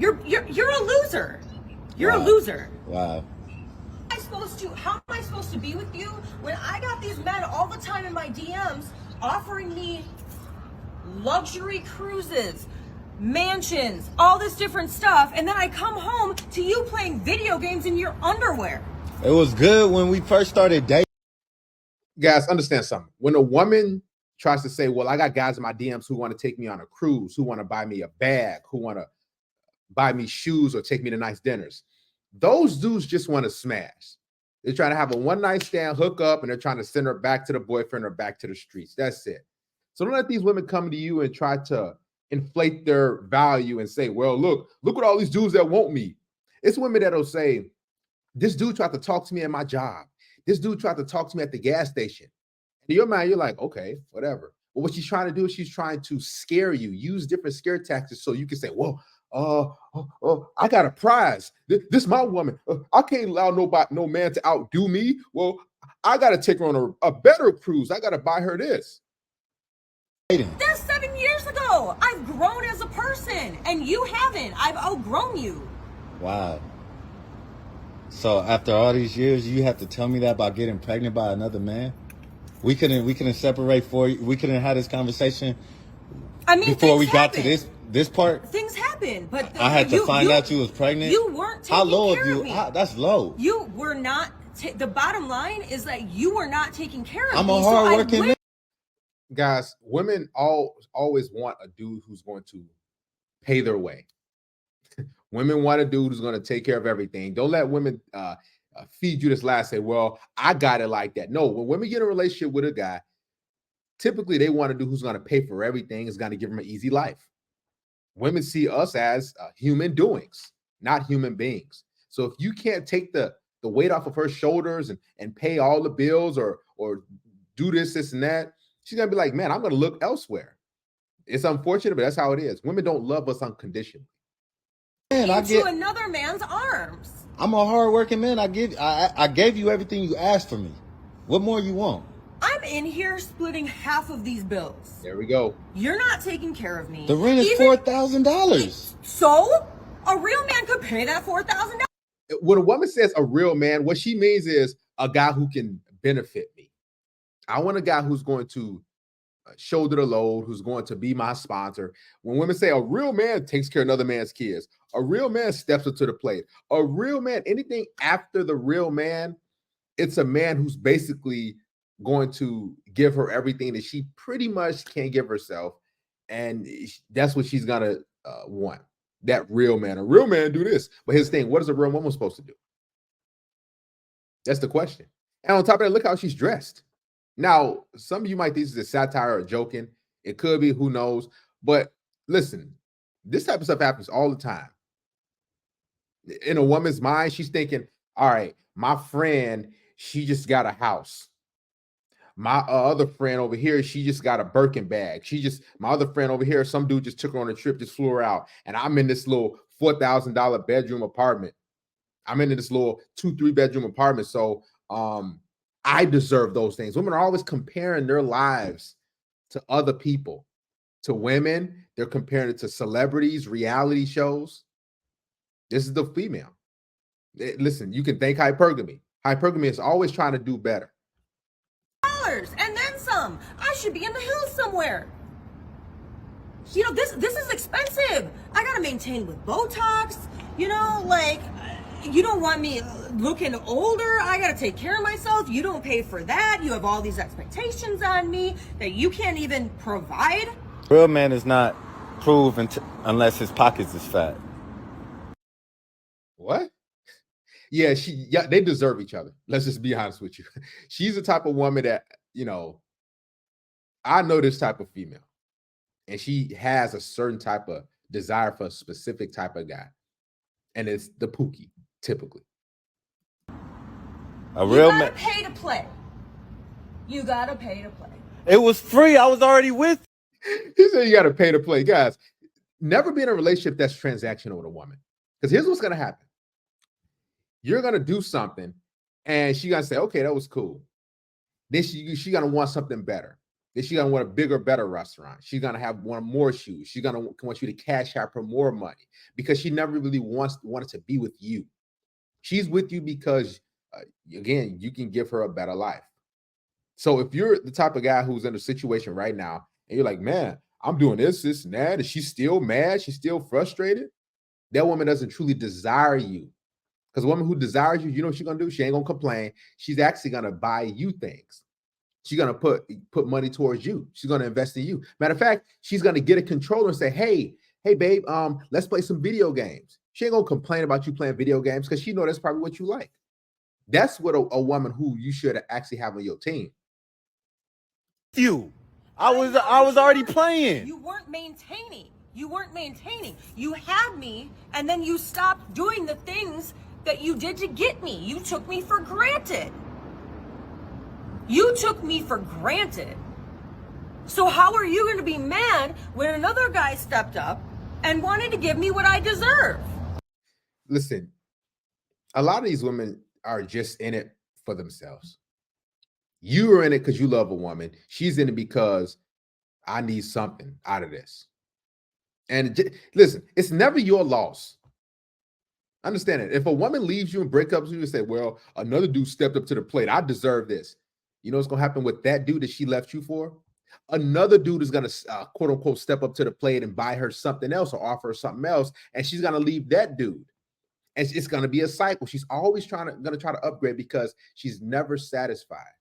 You're a loser. You're a loser. Wow. How am I supposed to be with you when I got these men all the time in my DMs offering me luxury cruises, mansions, all this different stuff, and then I come home to you playing video games in your underwear? It was good when we first started dating. Guys, understand something. When a woman tries to say, well, I got guys in my DMs who want to take me on a cruise, who want to buy me a bag, who want to buy me shoes or take me to nice dinners, those dudes just want to smash. They're trying to have a one-night stand, hook up, and they're trying to send her back to the boyfriend or back to the streets. That's it. So don't let these women come to you and try to inflate their value and say, well, look at all these dudes that want me. It's women that'll say, this dude tried to talk to me at my job. This dude tried to talk to me at the gas station. In your mind, you're like, okay, whatever. But what she's trying to do is she's trying to scare you, use different scare tactics so you can say, well, I got a prize. This my woman. I can't allow no man to outdo me. Well, I got to take her on a better cruise. I got to buy her this. That's 7 years ago. I've grown as a person, and you haven't. I've outgrown you. Wow. So after all these years, you have to tell me that about getting pregnant by another man? We couldn't separate for you. We couldn't have this conversation. I mean, before we got to this part. Things happen, but I had to find out you was pregnant. You weren't taking How low care of you? of me. That's low. You were not. The bottom line is that you were not taking care of me. I'm a hardworking man. Guys, women always want a dude who's going to pay their way. Women want a dude who's going to take care of everything. Don't let women feed you this lie. Say, well, I got it like that. No, when women get in a relationship with a guy, typically they want a dude who's going to pay for everything, is going to give them an easy life. Women see us as human doings, not human beings. So if you can't take the weight off of her shoulders and pay all the bills or do this and that, she's going to be like, man, I'm going to look elsewhere. It's unfortunate, but that's how it is. Women don't love us unconditionally. Man, into another man's arms. I'm a hardworking man. I gave you everything you asked for me. What more you want? I'm in here splitting half of these bills. There we go. You're not taking care of me. The rent is $4,000. So a real man could pay that $4,000. When a woman says a real man, what she means is a guy who can benefit me. I want a guy who's going to shoulder the load, who's going to be my sponsor. When women say a real man takes care of another man's kids, a real man steps up to the plate. A real man, anything after the real man, it's a man who's basically going to give her everything that she pretty much can't give herself. And that's what she's going to want. That real man. A real man do this. But his thing, what is a real woman supposed to do? That's the question. And on top of that, look how she's dressed. Now, some of you might think this is a satire or joking. It could be, who knows? But listen, this type of stuff happens all the time. In a woman's mind, she's thinking, all right, my friend, she just got a house. My other friend over here, she just got a Birkin bag. My other friend over here, some dude just took her on a trip, just flew her out. And I'm in this little $4,000 bedroom apartment. I'm in this little 2-3 bedroom apartment. So I deserve those things. Women are always comparing their lives to other people. To women, they're comparing it to celebrities, reality shows. This is the female. Listen, you can thank hypergamy. Hypergamy is always trying to do better. And then some. I should be in the hills somewhere. You know, this is expensive. I gotta maintain with Botox. You know, like, you don't want me looking older. I gotta take care of myself. You don't pay for that. You have all these expectations on me that you can't even provide. Real man is not proved unless his pockets is fat. What? Yeah, they deserve each other. Let's just be honest with you. She's the type of woman that, you know, I know this type of female, and she has a certain type of desire for a specific type of guy, and it's the Pookie, typically. A real man. You gotta pay to play. You gotta pay to play. It was free. I was already with. He said you gotta pay to play. Guys, never be in a relationship that's transactional with a woman, because here's what's gonna happen. You're gonna do something, and she's gonna say, "Okay, that was cool." Then she's gonna want something better. Is she gonna want a bigger, better restaurant? She's gonna want more shoes. She's gonna want you to cash out her more money because she never really wanted to be with you. She's with you because, again, you can give her a better life. So if you're the type of guy who's in a situation right now and you're like, man, I'm doing this, and that, and she's still mad, she's still frustrated, that woman doesn't truly desire you. Because a woman who desires you, you know what she's gonna do? She ain't gonna complain. She's actually gonna buy you things. She's gonna put money towards you. She's gonna invest in you. Matter of fact, she's gonna get a controller and say, hey, babe, let's play some video games. She ain't gonna complain about you playing video games because she know that's probably what you like. That's what a woman who you should actually have on your team. I was already playing. You weren't maintaining. You had me, and then you stopped doing the things that you did to get me. You took me for granted. So how are you going to be mad when another guy stepped up and wanted to give me what I deserve? Listen, a lot of these women are just in it for themselves. You are in it because you love a woman. She's in it because I need something out of this. And listen, it's never your loss. Understand it. If a woman leaves you and breaks up with you and say, well, another dude stepped up to the plate, I deserve this. You know what's going to happen with that dude that she left you for? Another dude is going to, quote unquote, step up to the plate and buy her something else or offer her something else. And she's going to leave that dude. And it's going to be a cycle. She's always going to try to upgrade because she's never satisfied.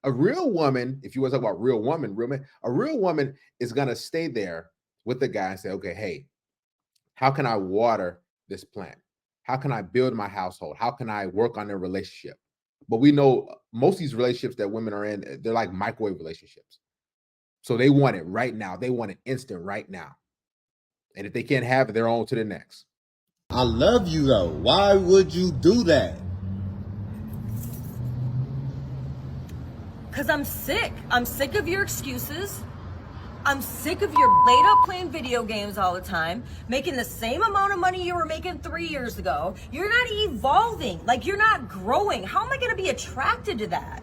A real woman, if you want to talk about real man, a real woman is going to stay there with the guy and say, okay, hey, how can I water this plant? How can I build my household? How can I work on their relationship? But we know most of these relationships that women are in, they're like microwave relationships. So they want it right now. They want it instant right now. And if they can't have it, they're on to the next. I love you though. Why would you do that? Because I'm sick. I'm sick of your excuses. I'm sick of your laid up playing video games all the time, making the same amount of money you were making 3 years ago. You're not evolving. Like, you're not growing. How am I going to be attracted to that?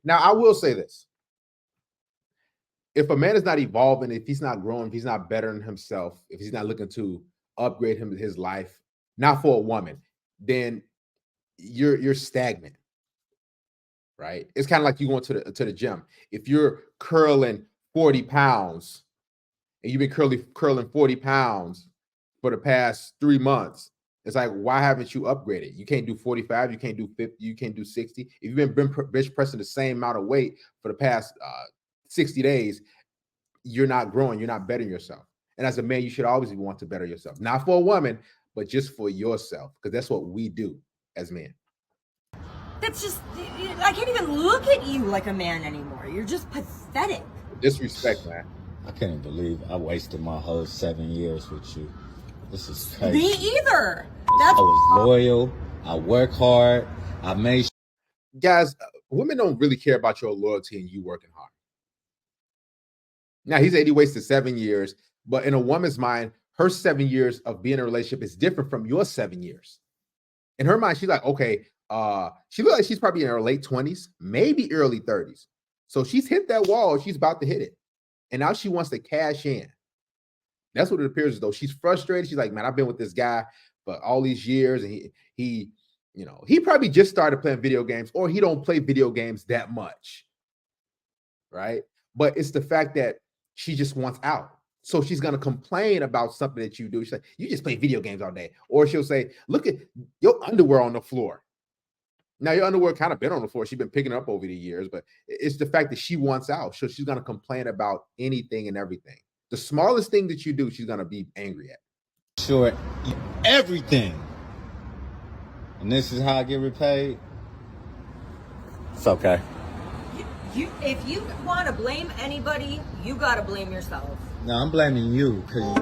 Now, I will say this. If a man is not evolving, if he's not growing, if he's not bettering himself, if he's not looking to upgrade his life, not for a woman, then you're stagnant, right? It's kind of like you going to the gym. If you're curling 40 pounds and you've been curling 40 pounds for the past 3 months, it's like, why haven't you upgraded? You can't do 45, you can't do 50, you can't do 60. If you've been bench pressing the same amount of weight for the past 60 days, you're not growing, you're not bettering yourself. And as a man, you should always want to better yourself, not for a woman, but just for yourself, because that's what we do as men. That's just, I can't even look at you like a man anymore. You're just pathetic. Disrespect, man. I can't believe I wasted my whole 7 years with you. This is crazy. Me either. I was loyal. I work hard. I made. Guys, women don't really care about your loyalty and you working hard. Now, he said he wasted 7 years, but in a woman's mind, her 7 years of being in a relationship is different from your 7 years. In her mind, she's like, okay, she looks like she's probably in her late 20s, maybe early 30s. So she's hit that wall. She's about to hit it. And now she wants to cash in. That's what it appears as though. She's frustrated. She's like, man, I've been with this guy for all these years. And he probably just started playing video games, or he don't play video games that much. Right? But it's the fact that she just wants out. So she's going to complain about something that you do. She's like, you just play video games all day. Or she'll say, look at your underwear on the floor. Now, your underwear kind of been on the floor. She's been picking it up over the years, but it's the fact that she wants out. So she's going to complain about anything and everything. The smallest thing that you do, she's going to be angry at. Sure, everything. And this is how I get repaid. It's okay. If you want to blame anybody, you got to blame yourself. No, I'm blaming you because